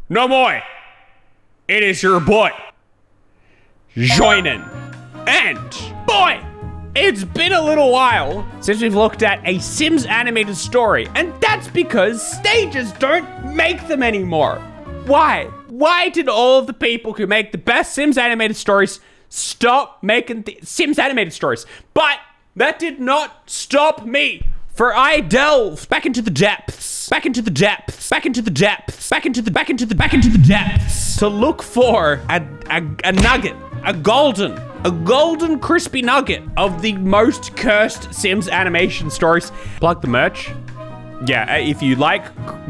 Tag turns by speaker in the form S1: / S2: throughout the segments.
S1: No more. It is your boy, Joinen. And boy, it's been a little while since we've looked at a Sims animated story, and that's because they just don't make them anymore. Why? Why did all of the people who make the best Sims animated stories stop making the Sims animated stories? But that did not stop me, for I delved back into the depths, back into the depths, back into the depths, back into the depths to look for a nugget, a golden crispy nugget of the most cursed Sims animation stories. Plug the merch. Yeah, if you like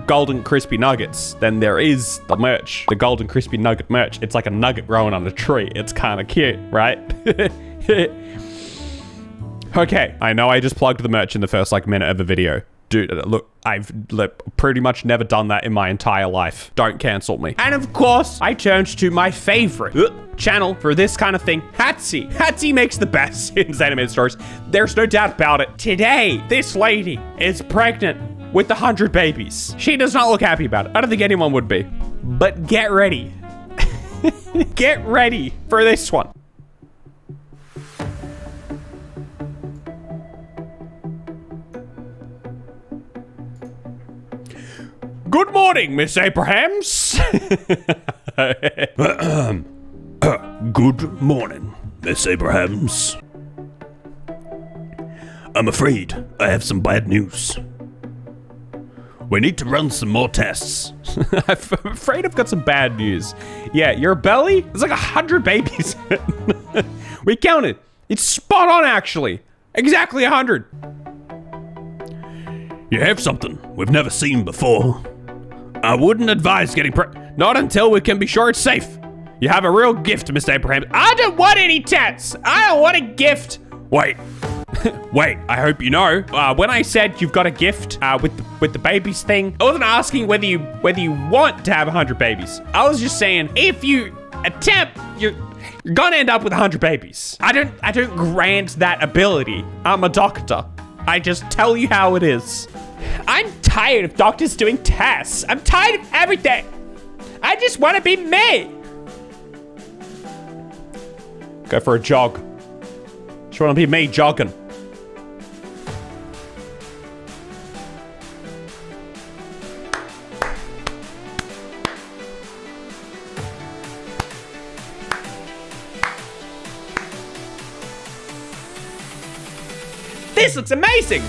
S1: golden crispy nuggets, then there is the merch, the golden crispy nugget merch. It's like a nugget growing on a tree. It's kind of cute, right? Okay, I know I just plugged the merch in the first minute of the video. Dude, look, I've pretty much never done that in my entire life. Don't cancel me. And of course, I turned to my favorite channel for this kind of thing, Hatsi. Hatsi makes the best Sims animated stories. There's no doubt about it. Today, this lady is pregnant with 100 babies. She does not look happy about it. I don't think anyone would be. But get ready. Get ready for this one. Good morning, Miss Abrahams. Good morning, Miss Abrahams. I'm afraid I have some bad news. We need to run some more tests. I'm afraid I've got some bad news. Yeah, your belly? There's like 100 babies. We counted. It's spot on, actually. Exactly 100. You have something we've never seen before. I wouldn't advise getting not until we can be sure it's safe. You have a real gift, Mr. Abraham. I don't want any tests. I don't want a gift. Wait. Wait, I hope you know. When I said you've got a gift with the babies thing, I wasn't asking whether you want to have 100 babies. I was just saying if you attempt, you're gonna end up with 100 babies. I don't grant that ability. I'm a doctor. I just tell you how it is. I'm tired of doctors doing tests. I'm tired of everything. I just want to be me. Go for a jog. Just want to be me jogging. This looks amazing.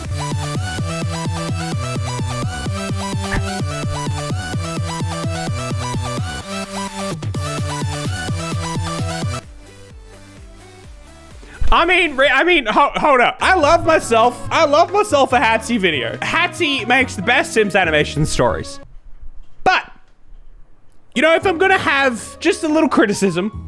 S1: I mean, hold up. I love myself a Hatsi video. Hatsi makes the best Sims animation stories. But, you know, if I'm gonna have just a little criticism,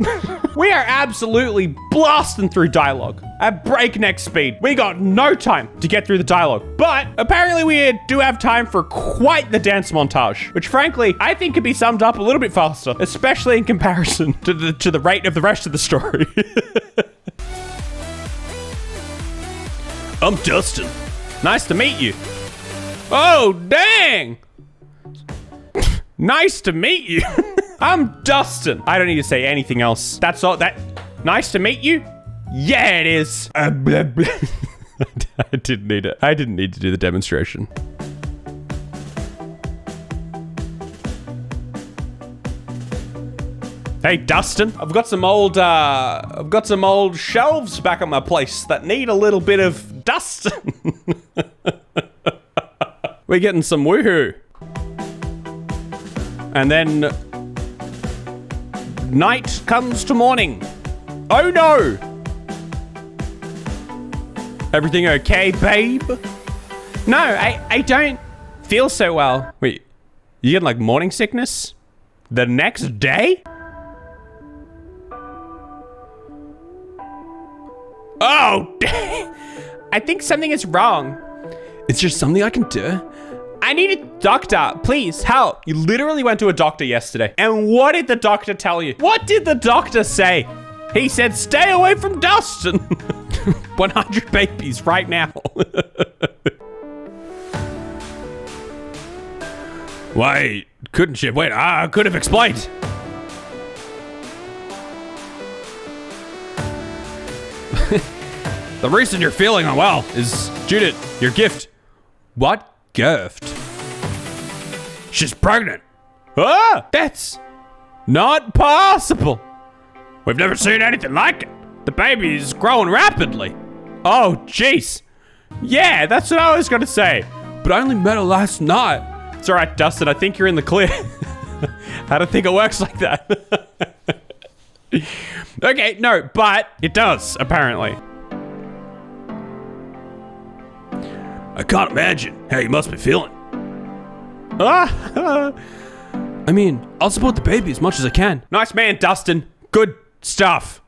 S1: we are absolutely blasting through dialogue at breakneck speed. We got no time to get through the dialogue, but apparently we do have time for quite the dance montage, which frankly, I think could be summed up a little bit faster, especially in comparison to the rate of the rest of the story. I'm Dustin. Nice to meet you. Oh, dang. Nice to meet you. I'm Dustin. I don't need to say anything else. That's all. Nice to meet you? Yeah, it is. Blah, blah. I didn't need it. I didn't need to do the demonstration. Hey, Dustin. I've got some old shelves back at my place that need a little bit of dust. We're getting some woohoo. And then night comes to morning. Oh no! Everything okay, babe? No, I don't feel so well. Wait, you getting like morning sickness? The next day? Oh, I think something is wrong. Is there something I can do? I need a doctor. Please help. You literally went to a doctor yesterday. And what did the doctor tell you? What did the doctor say? He said, stay away from Dustin. 100 babies right now. Why couldn't you? Wait, I could have explained. The reason you're feeling unwell is due to your gift. What gift? She's pregnant. Ah, that's not possible. We've never seen anything like it. The baby is growing rapidly. Oh, jeez. Yeah, that's what I was gonna say. But I only met her last night. It's all right, Dustin. I think you're in the clear. I don't think it works like that. Okay, no, but it does, apparently. I can't imagine how you must be feeling. I mean, I'll support the baby as much as I can. Nice man, Dustin. Good stuff.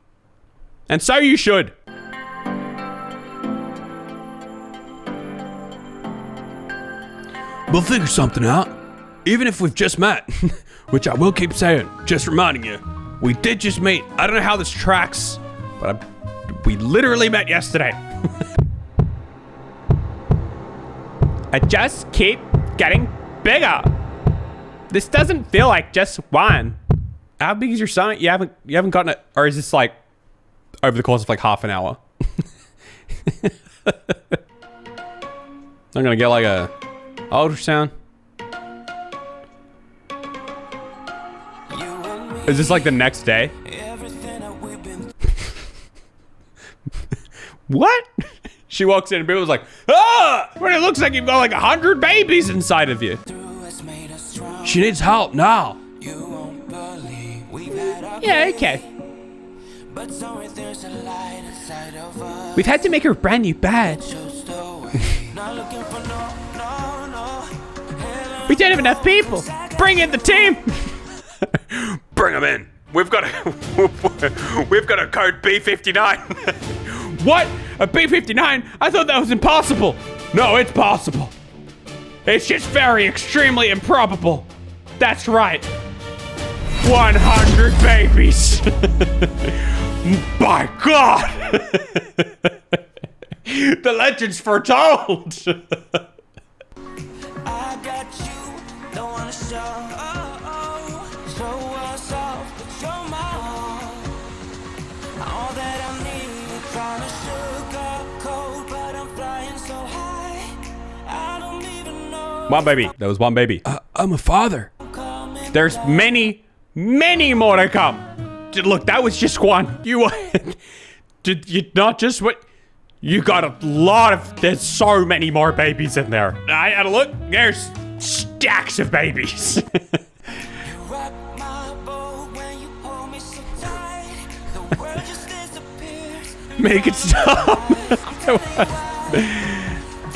S1: And so you should. We'll figure something out. Even if we've just met. Which I will keep saying, just reminding you. We did just meet. I don't know how this tracks, but we literally met yesterday. I just keep getting bigger. This doesn't feel like just one. How big is your son? You haven't gotten it, or is this like over the course of like half an hour? I'm gonna get like a ultrasound. Is this like the next day? What? She walks in and Bill was like, ah! But it looks like you've got like 100 babies inside of you. She needs help now. Yeah, okay. We've had to make her a brand new badge. We don't have enough people. Bring in the team. Bring them in. We've got a code B59. What? A B59? I thought that was impossible. No, it's possible. It's just very extremely improbable. That's right. 100 babies. My God. The legends foretold. I got you. Don't wanna show us off, but you're my all that I need. Trying to sugarcoat, but I'm flying so high. I don't even know. One baby. That was one baby. I'm a father. There's many more to come. Look, that was just one. Did you not just what? You got a lot of. There's so many more babies in there. I had a look. There's stacks of babies. Make it stop.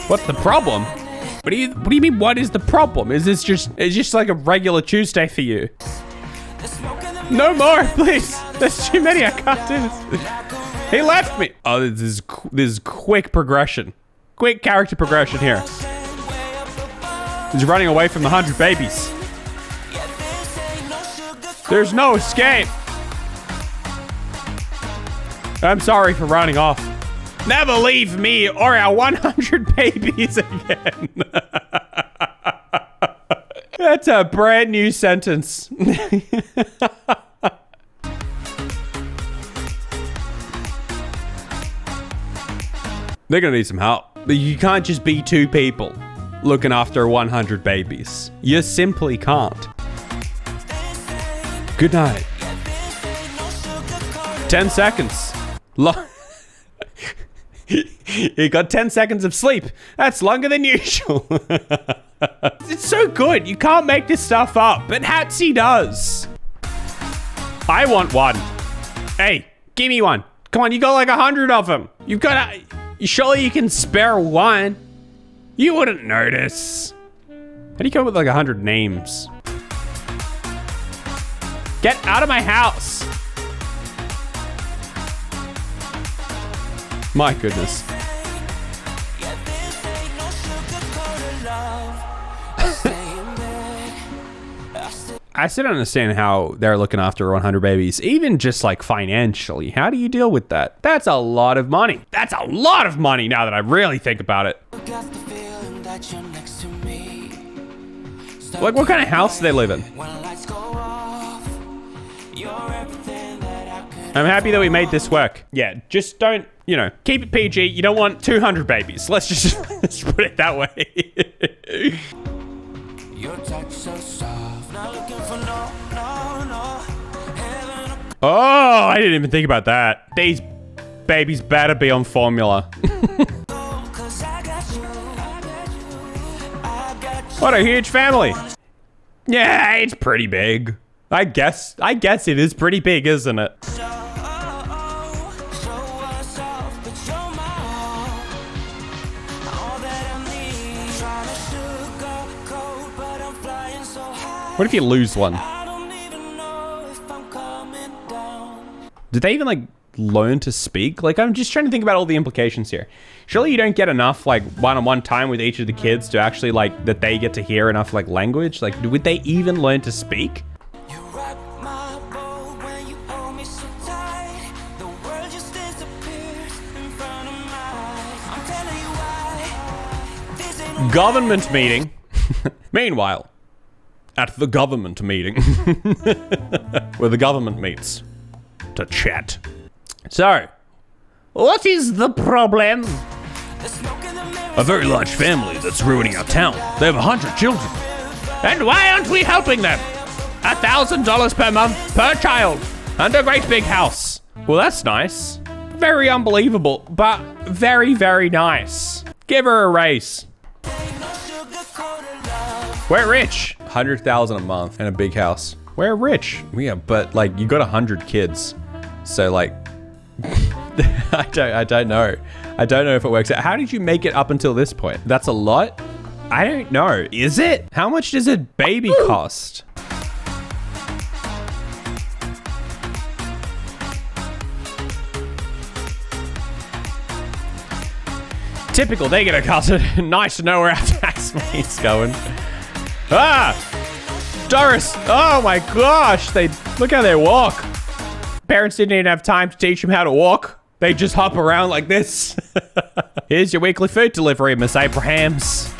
S1: What's the problem? What do you mean? What is the problem? Is this just like a regular Tuesday for you? No more, please. There's too many. I can't do this. He left me. Oh, this is quick progression. Quick character progression here. He's running away from the 100 babies. There's no escape. I'm sorry for running off. Never leave me or our 100 babies again. That's a brand new sentence. They're gonna need some help. But you can't just be two people looking after 100 babies. You simply can't. Good night. 10 seconds. You got 10 seconds of sleep. That's longer than usual. It's so good. You can't make this stuff up, but Hatsy does. I want one. Hey, give me one. Come on, you got like 100 of them. You've got surely you can spare one. You wouldn't notice. How do you go with like 100 names? Get out of my house. My goodness. I still don't understand how they're looking after 100 babies, even just like financially. How do you deal with that? That's a lot of money. That's a lot of money now that I really think about it. Like, what kind of house do they live in? I'm happy that we made this work. Yeah, just don't, you know, keep it PG. You don't want 200 babies. Let's just let's put it that way. Oh, I didn't even think about that. These babies better be on formula. What a huge family. Yeah, it's pretty big. I guess it is pretty big, isn't it? What if you lose one? Did they even like learn to speak? Like, I'm just trying to think about all the implications here. Surely you don't get enough like one-on-one time with each of the kids to actually like that they get to hear enough like language. Like, would they even learn to speak? Government meeting. Meanwhile, at the government meeting, where the government meets to chat. So, what is the problem? A very large family that's ruining our town. They have 100 children. And why aren't we helping them? $1,000 per month per child and a great big house. Well, that's nice. Very unbelievable, but very, very nice. Give her a raise. We're rich. 100,000 a month and a big house. We're rich. Yeah, but like you got 100 kids. So like, I don't know. I don't know if it works out. How did you make it up until this point? That's a lot? I don't know. Is it? How much does a baby cost? Typical, they get a cousin. Nice to know where our tax money's going. Ah! Doris! Oh my gosh! Look how they walk. Parents didn't even have time to teach them how to walk. They just hop around like this. Here's your weekly food delivery, Miss Abrahams.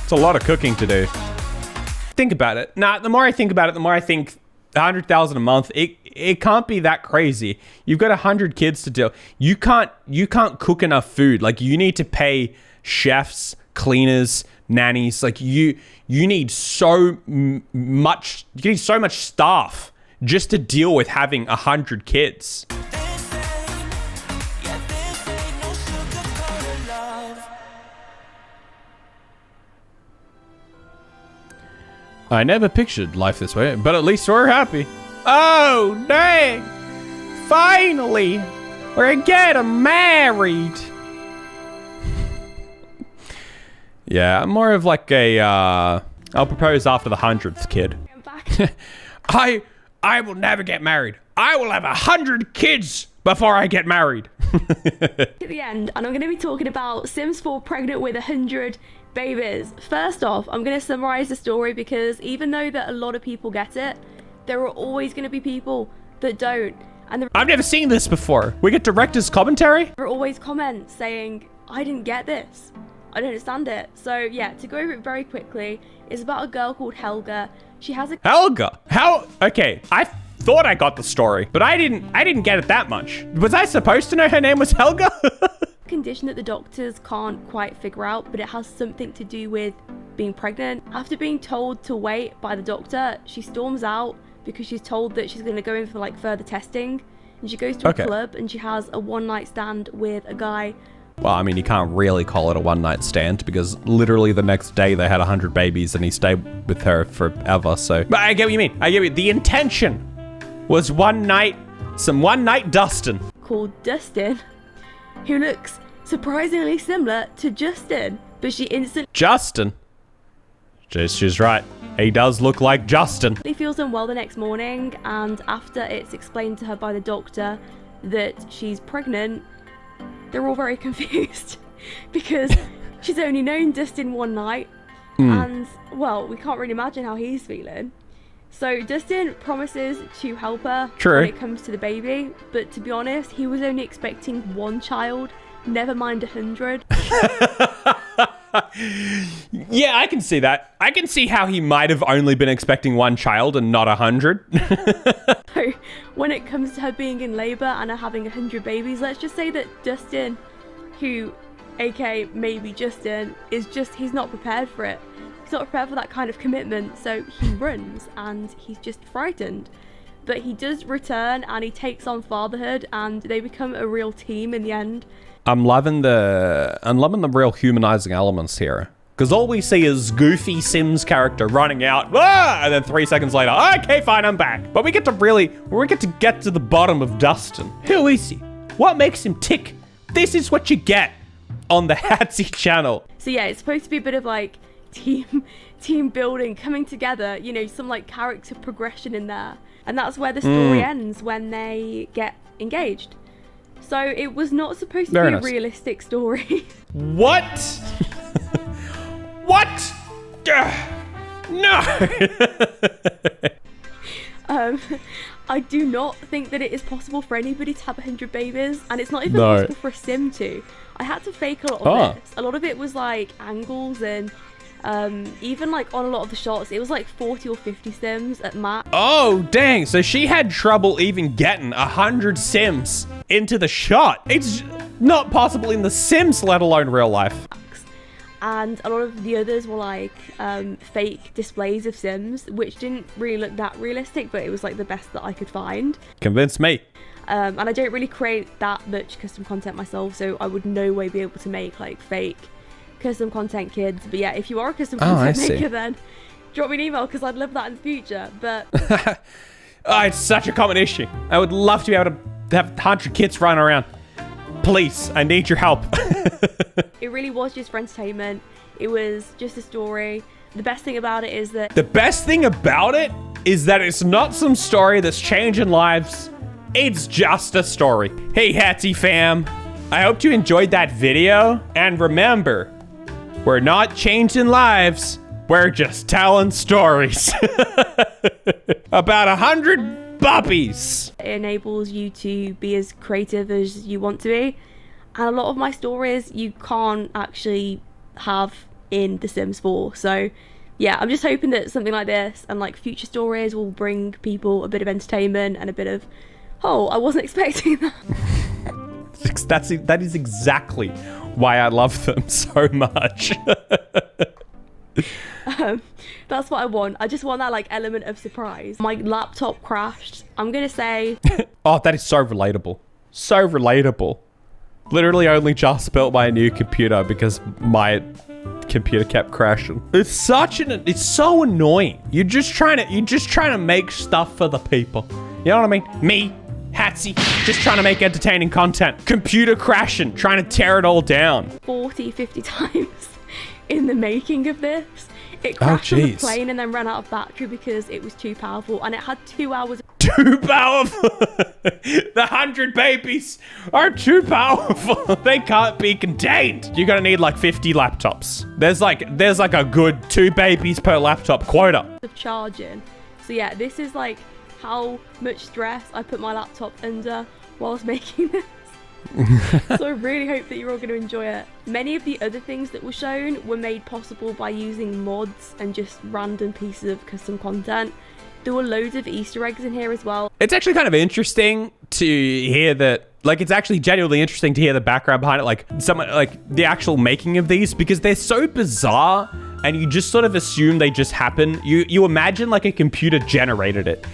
S1: It's a lot of cooking to do. Think about it. Nah, the more I think about it, the more I think 100,000 a month, it can't be that crazy. You've got 100 kids to deal. You can't cook enough food. Like, you need to pay chefs, cleaners, nannies. Like, you need so much staff just to deal with having 100 kids. I never pictured life this way, but at least we're happy. Oh, dang! Finally! We're getting married! Yeah, I'm more of like a, I'll propose after the 100th kid. I will never get married. I will have 100 kids before I get married.
S2: At the end, and I'm going to be talking about Sims 4 pregnant with 100 babies. First off, I'm going to summarize the story because even though that a lot of people get it, there are always going to be people that don't. And
S1: I've never seen this before. We get director's commentary?
S2: There are always comments saying, I didn't get this. I don't understand it. So yeah, to go over it very quickly, it's about a girl called Helga. She has a...
S1: Helga? How? Okay, I thought I got the story, but I didn't get it that much. Was I supposed to know her name was Helga?
S2: Condition that the doctors can't quite figure out, but it has something to do with being pregnant. After being told to wait by the doctor, she storms out because she's told that she's going to go in for like further testing, and she goes to a club and she has a one-night stand with a guy.
S1: Well, I mean, you can't really call it a one-night stand because literally the next day they had 100 babies and he stayed with her forever, so... But I get what you mean. I get what the intention was some one-night Dustin.
S2: Called Dustin, who looks surprisingly similar to Justin, but she instantly...
S1: Justin? She's right. He does look like Justin.
S2: She feels unwell the next morning, and after it's explained to her by the doctor that she's pregnant, they're all very confused because She's only known Dustin one night, and, well, we can't really imagine how he's feeling. So Dustin promises to help her when it comes to the baby, but to be honest, he was only expecting one child, never mind 100.
S1: Yeah, I can see that. I can see how he might have only been expecting one child and not 100.
S2: So when it comes to her being in labor and her having 100 babies, let's just say that Dustin, who, aka maybe Justin, he's not prepared for it. He's not prepared for that kind of commitment, so he runs and he's just frightened. But he does return and he takes on fatherhood and they become a real team in the end.
S1: I'm loving the real humanizing elements here. Because all we see is goofy Sims character running out, and then 3 seconds later, okay, fine, I'm back. But we get to get to the bottom of Dustin. Who is he? What makes him tick? This is what you get on the Hatsy channel.
S2: So yeah, it's supposed to be a bit of like team building, coming together, you know, some like character progression in there. And that's where the story ends, when they get engaged. So it was not supposed to be a realistic story.
S1: What? What? No.
S2: I do not think that it is possible for anybody to have 100 babies, and it's not even possible for a sim to. I had to fake a lot of this. A lot of it was like angles and even like on a lot of the shots, it was like 40 or 50 sims at max. Oh,
S1: dang. So she had trouble even getting 100 sims into the shot. It's not possible in the Sims, let alone real life.
S2: And a lot of the others were like fake displays of sims, which didn't really look that realistic, but it was like the best that I could find.
S1: Convince me.
S2: And I don't really create that much custom content myself, so I would no way be able to make like fake custom content, kids. But yeah, if you are a custom content maker, then drop me an email, because I'd love that in the future. But
S1: it's such a common issue. I would love to be able to have 100 kids running around. Please, I need your help.
S2: It really was just for entertainment. It was just a story. The best thing about it is that it's not some story that's changing lives. It's just a story. Hey, Hatsy fam. I hope you enjoyed that video. And remember, we're not changing lives. We're just telling stories. About 100 puppies. It enables you to be as creative as you want to be. And a lot of my stories you can't actually have in The Sims 4. So yeah, I'm just hoping that something like this and like future stories will bring people a bit of entertainment and a bit of, oh, I wasn't expecting that.
S1: That is exactly why I love them so much.
S2: That's what I want. I just want that like element of surprise. My laptop crashed. I'm gonna say
S1: oh, that is so relatable. So relatable. Literally only just built my new computer because my computer kept crashing. It's so annoying. You're just trying to make stuff for the people. You know what I mean? Me, Hatsy, just trying to make entertaining content. Computer crashing, trying to tear it all down.
S2: 40, 50 times in the making of this. It crashed on the plane and then ran out of battery because it was too powerful, and it had 2 hours.
S1: Too powerful. The 100 babies are too powerful. They can't be contained. You're gonna need like 50 laptops. There's like a good 2 babies per laptop quota.
S2: Of charging. So yeah, this is like how much stress I put my laptop under whilst making this. So I really hope that you're all going to enjoy it. Many of the other things that were shown were made possible by using mods and just random pieces of custom content. There were loads of Easter eggs in here as well.
S1: It's actually kind of interesting to hear that, like, it's actually genuinely interesting to hear the background behind it, like the actual making of these, because they're so bizarre and you just sort of assume they just happen. You imagine like a computer generated it.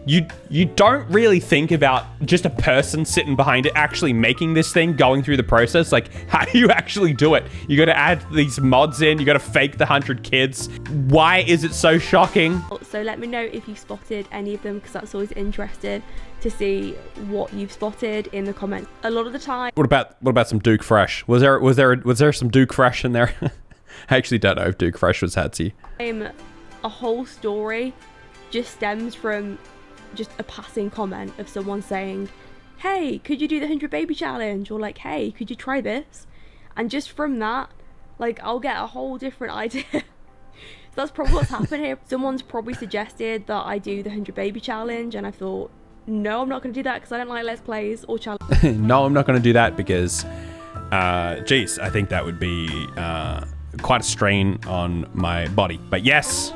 S1: You don't really think about just a person sitting behind it actually making this thing, going through the process. Like, how do you actually do it? You got to add these mods in. You got to fake the 100 kids. Why is it so shocking?
S2: So let me know if you spotted any of them, because that's always interesting to see what you've spotted in the comments. A lot of the time.
S1: What about some Duke Fresh? Was there some Duke Fresh in there? I actually don't know if Duke Fresh was Hatsy.
S2: A whole story just stems from just a passing comment of someone saying, hey, could you do the 100 baby challenge? Or like, hey, could you try this? And just from that, Like, I'll get a whole different idea. So that's probably what's happened here. Someone's probably suggested that I do the 100 baby challenge, and I thought, no, I'm not going to do that because I don't like Let's Plays or challenges.
S1: No, I'm not going to do that because, geez, I think that would be quite a strain on my body. But yes,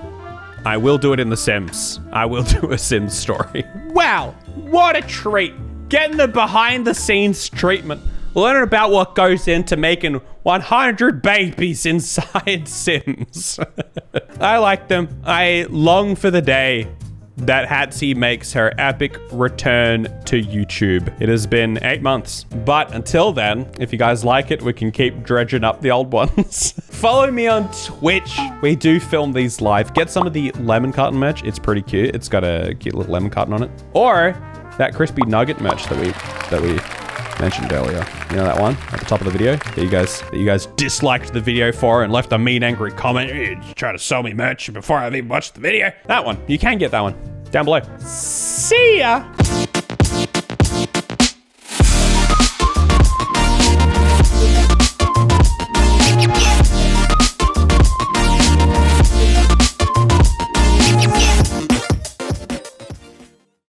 S1: I will do it in The Sims. I will do a Sims story. Wow, what a treat. Getting the behind the scenes treatment. Learning about what goes into making 100 babies inside Sims. I like them. I long for the day that Hatsy makes her epic return to YouTube. It has been 8 months, but until then, if you guys like it, we can keep dredging up the old ones. Follow me on Twitch. We do film these live. Get some of the lemon carton merch. It's pretty cute. It's got a cute little lemon carton on it. Or that crispy nugget merch that we mentioned earlier. You know that one at the top of the video that you guys disliked the video for and left a mean, angry comment. You try to sell me merch before I've even watched the video. That one. You can get that one down below. See ya.